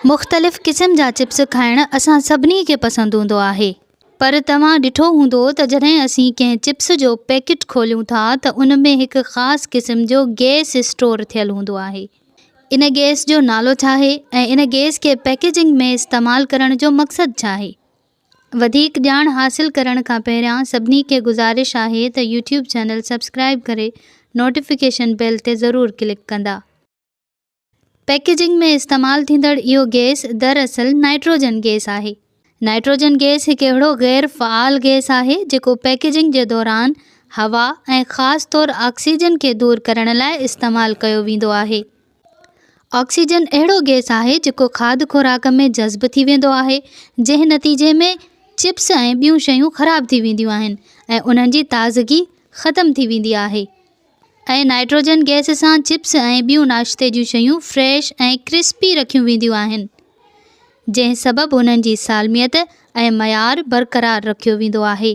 मुख़्तलिफ़ क़िस्म जा चिप्स खाइण असां सभिनी खे पसंदि हूंदो आहे, पर तव्हां ॾिठो हूंदो त जॾहिं असीं कंहिं चिप्स जो पैकेट खोलियूं था त उन में हिकु ख़ासि क़िस्म जो गैस स्टोर थियलु हूंदो आहे। इन गैस जो नालो छा आहे ऐं इन गैस खे पैकेजिंग में इस्तेमालु करण जो मक़सदु छा आहे? वधीक ॼाण हासिलु करण खां पहिरियां सभिनी खे गुज़ारिश आहे त यूट्यूब चैनल सब्सक्राइब करे नोटिफिकेशन बेल ते ज़रूरु क्लिक कंदा। पैकेजिंग में इस्तेमालु थींदड़ इहो गैस दरअसल नाइट्रोजन गैस आहे। नाइट्रोजन गैस हिकु अहिड़ो गैर फ़ाल गैस आहे जेको पैकेजिंग जे दौरान हवा ऐं ख़ासि तौरु ऑक्सीजन खे दूरि करण लाइ इस्तेमालु कयो वेंदो आहे। ऑक्सीजन अहिड़ो गैस आहे जेको खाद्य खुराक में जज़्ब थी वेंदो आहे, जंहिं नतीजे में चिप्स ऐं ॿियूं शयूं ख़राब थी वेंदियूं आहिनि ऐं उन्हनि जी ताज़गी ख़तम थी वेंदी आहे। ऐं नाइट्रोजन गैस सां चिप्स ऐं ॿियूं नाश्ते जूं शयूं फ्रेश ऐं क्रिस्पी रखियूं वेंदियूं आहिनि, जंहिं सबबु उन्हनि जी सालमियत ऐं मयारु बरक़रार रखियो वेंदो आहे।